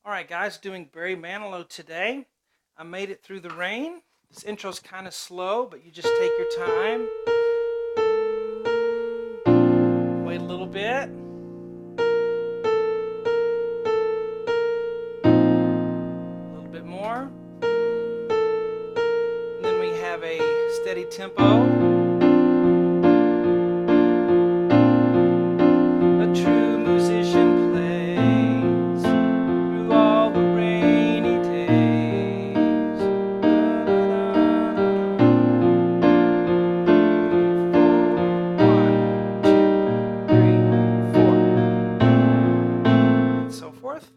All right, guys, doing Barry Manilow today. I made it through the rain. This intro's kind of slow, but you just take your time. Wait a little bit. A little bit more. And then we have a steady tempo. A true musician plays through all the rainy days. One, two, three, four, and so forth.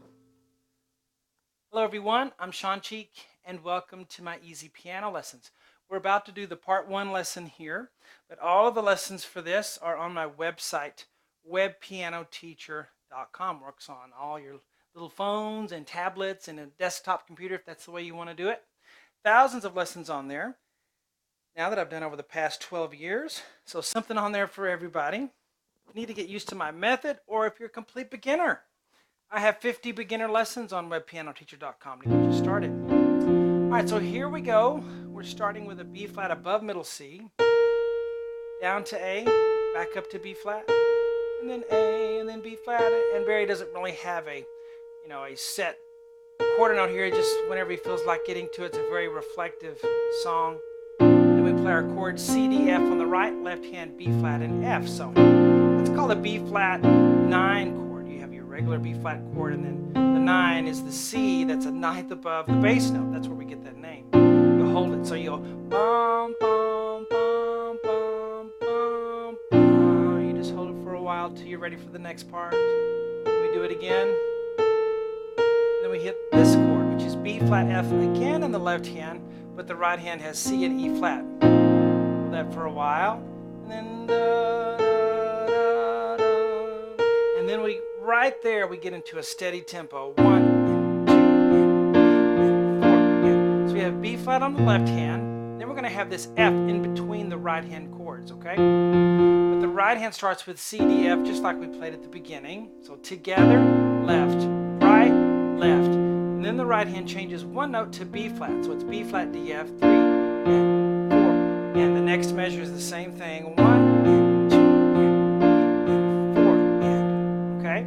Hello everyone, I'm Shawn and welcome to my easy piano lessons. We're about to do the part 1 lesson here, but all of the lessons for this are on my website, webpianoteacher.com. Works on all your little phones and tablets and a desktop computer if that's the way you want to do it. Thousands of lessons on there now that I've done over the past 12 years. So something on there for everybody. You need to get used to my method, or if you're a complete beginner, I have 50 beginner lessons on webpianoteacher.com to get you started. All right, so here we go. We're starting with a B flat above middle C, down to A, back up to B flat, and then A, and then B flat. And Barry doesn't really have a set quarter note here. Just whenever he feels like getting to it, it's a very reflective song. Then we play our chords C, D, F on the right, left hand B flat and F. So let's call the B flat 9 chord. Regular B flat chord, and then the 9 is the C that's a ninth above the bass note. That's where we get that name. You'll hold it, so you'll bum bum bum bum bum bum. You just hold it for a while till you're ready for the next part. We do it again, and then we hit this chord, which is B flat F again in the left hand, but the right hand has C and E flat. Hold that for a while, and then and then right there we get into a steady tempo. 1 and 2 and 4 and. So we have B flat on the left hand. Then we're going to have this F in between the right hand chords, okay? But the right hand starts with C, D, F, just like we played at the beginning. So together, left, right, left. And then the right hand changes one note to B flat. So it's B flat, D, F, 3 and 4. And the next measure is the same thing. 1 and 2 and 4 and. Okay?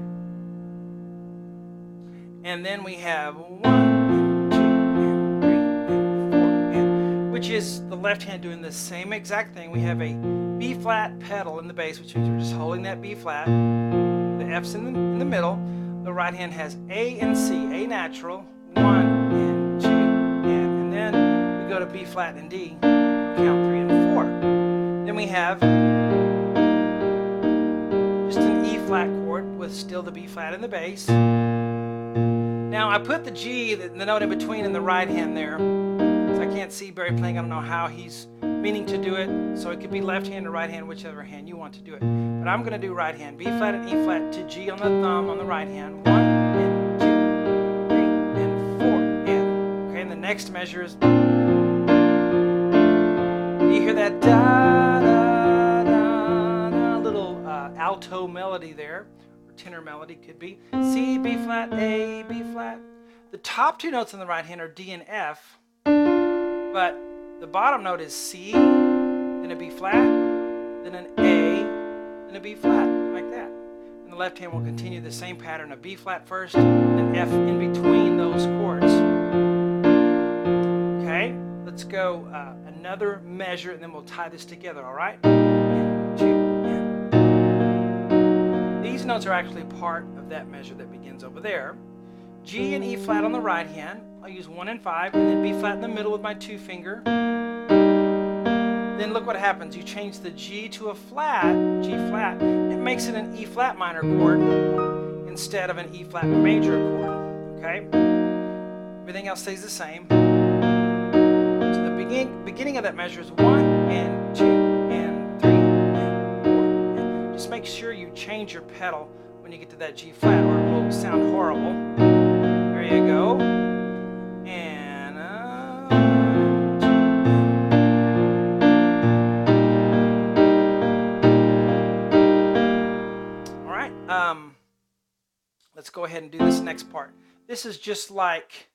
And then we have 1 and 2 and 3 and 4 and, which is the left hand doing the same exact thing. We have a B flat pedal in the bass, which means we're just holding that B flat. The F's in the middle. The right hand has A and C, A natural, 1 and 2 and then we go to B flat and D, count 3 and 4. Then we have just an E flat chord with still the B flat in the bass. Now I put the G, the note in between, in the right hand there, so I can't see Barry playing. I don't know how he's meaning to do it, so it could be left hand or right hand, whichever hand you want to do it. But I'm going to do right hand, B flat and E flat to G on the thumb on the right hand, 1 and 2, 3 and 4 and. Okay, and the next measure is, you hear that da da da da little alto melody there. Tenor melody could be C, B flat, A, B flat. The top two notes on the right hand are D and F, but the bottom note is C, then a B flat, then an A, then a B flat, like that. And the left hand will continue the same pattern of B flat first, then F in between those chords. Okay, let's go another measure, and then we'll tie this together, all right? These notes are actually part of that measure that begins over there. G and E flat on the right hand. I'll use 1 and 5, and then B flat in the middle with my 2 finger. Then look what happens. You change the G to a flat, G flat. It makes it an E flat minor chord instead of an E flat major chord. Okay? Everything else stays the same. So the beginning of that measure is 1 and 2 and 3 and 4 and. Just make sure you change your pedal when you get to that G flat, or it will sound horrible. There you go. And all right. Let's go ahead and do this next part. this is just like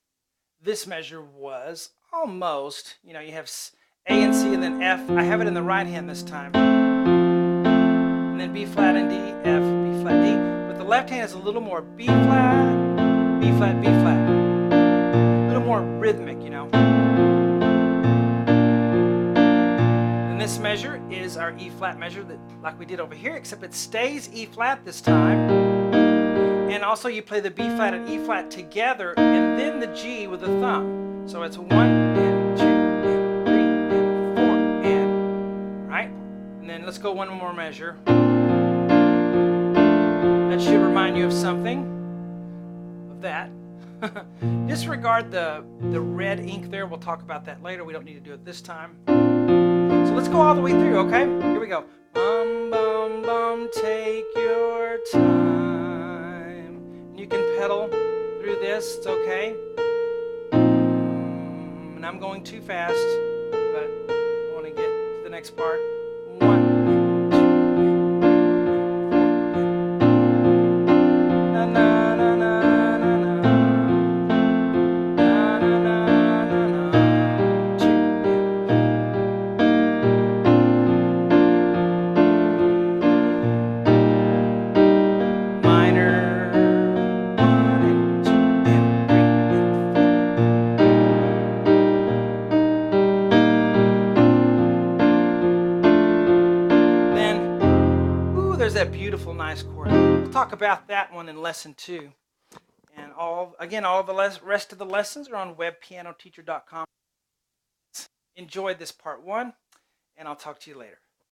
this measure was, almost. You know, you have A and C and then F. I have it in the right hand this time. And then B flat and D, F, B flat, D. But the left hand is a little more B flat, B flat, B flat. A little more rhythmic, you know. And this measure is our E flat measure, that like we did over here, except it stays E flat this time. And also you play the B flat and E flat together, and then the G with the thumb. So it's 1 and 2 and 3 and 4 and, right? And then let's go one more measure. That should remind you of something, of that. Disregard the red ink there. We'll talk about that later. We don't need to do it this time. So let's go all the way through, okay? Here we go. Bum, bum, bum, take your time. And you can pedal through this, it's okay. And I'm going too fast, but I want to get to the next part. 1. There's that beautiful, nice chord. We'll talk about that one in lesson 2. And all the rest of the lessons are on webpianoteacher.com. Enjoyed this part 1, and I'll talk to you later.